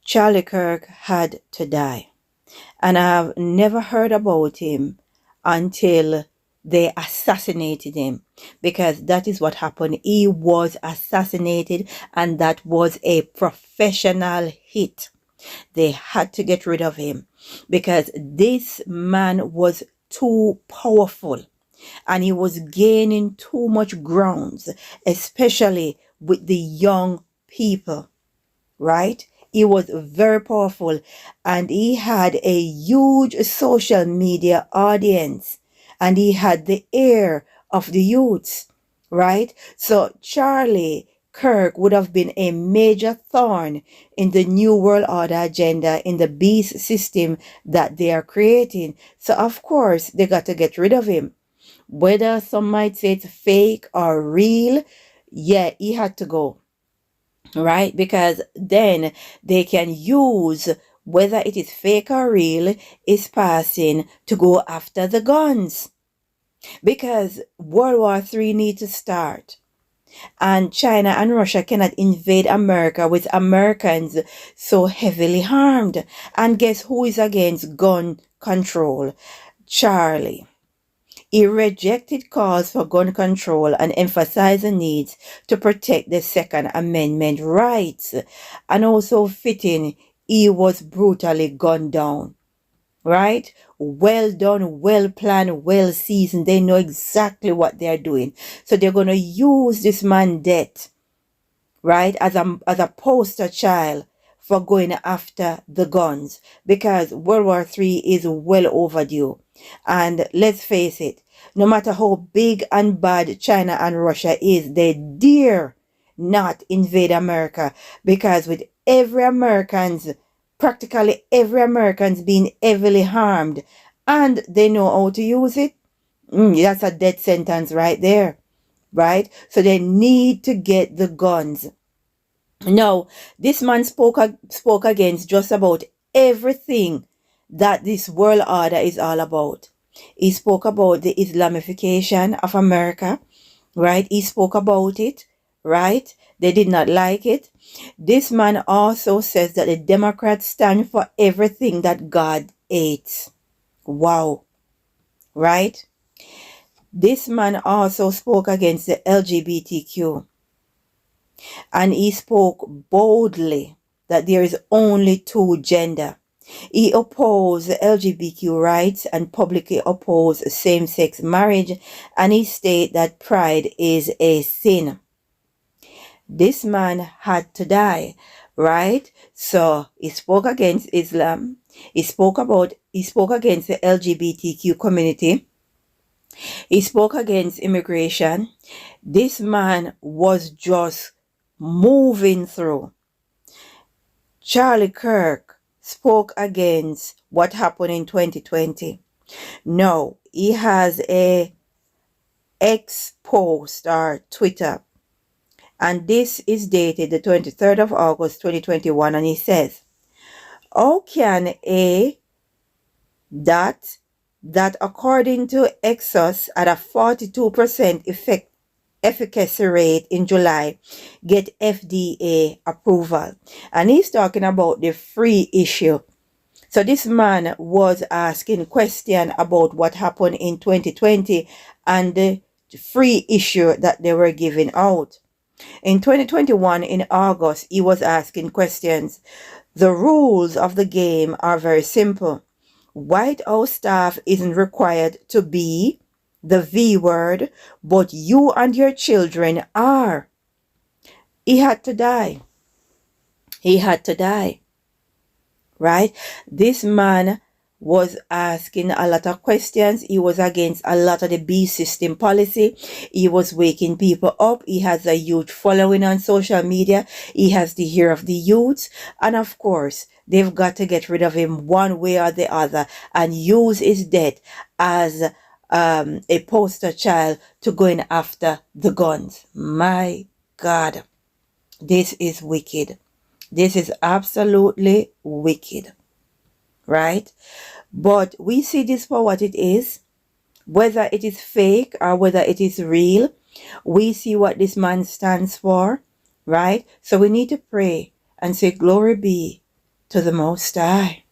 Charlie Kirk had to die. And I've never heard about him until they assassinated him, because that is what happened. He was assassinated, and that was a professional hit. They had to get rid of him because this man was too powerful and he was gaining too much grounds, especially with the young people, right? He was very powerful and he had a huge social media audience and he had the ear of the youths, right? So Charlie Kirk would have been a major thorn in the New World Order agenda, in the beast system that they are creating. So of course they got to get rid of him. Whether some might say it's fake or real, yeah, he had to go, right? Because then they can use whether it is fake or real is passing to go after the guns. Because World War III needs to start. And China and Russia cannot invade America with Americans so heavily harmed. And guess who is against gun control? Charlie. He rejected calls for gun control and emphasized the need to protect the Second Amendment rights. And also fitting, he was brutally gunned down. Right? Well done, well planned, well seasoned. They know exactly what they're doing. So they're going to use this man's death, right, as a poster child for going after the guns, because World War III is well overdue. And let's face it, no matter how big and bad China and Russia is, they dare not invade America, because with practically every Americans being heavily harmed, and they know how to use it, that's a death sentence right there, right? So they need to get the guns. Now, this man spoke against just about everything that this world order is all about. He spoke about the Islamification of America, right? He spoke about it, right? They did not like it. This man also says that the Democrats stand for everything that God hates. Wow, right? This man also spoke against the LGBTQ. And he spoke boldly that there is only two gender. He opposed LGBTQ rights and publicly opposed same-sex marriage, and he stated that pride is a sin. This man had to die, right? So he spoke against Islam. He spoke against the LGBTQ community. He spoke against immigration. This man was just moving through. Charlie Kirk spoke against what happened in 2020. No, he has a X post or Twitter, and this is dated the 23rd of August 2021, and he says, how can a that according to Exos at a 42% efficacy rate in July get FDA approval? And he's talking about the free issue. So this man was asking question about what happened in 2020 and the free issue that they were giving out. In 2021, in August, he was asking questions. The rules of the game are very simple. White House staff isn't required to be the V word, but you and your children are. He had to die. He had to die. Right? This man was asking a lot of questions. He was against a lot of the B system policy. He was waking people up. He has a huge following on social media. He has the ear of the youths. And of course, they've got to get rid of him one way or the other and use his death as a poster child to going after the guns. My God, this is wicked. This is absolutely wicked, right? But we see this for what it is, whether it is fake or whether it is real. We see what this man stands for, right? So we need to pray and say, glory be to the Most High.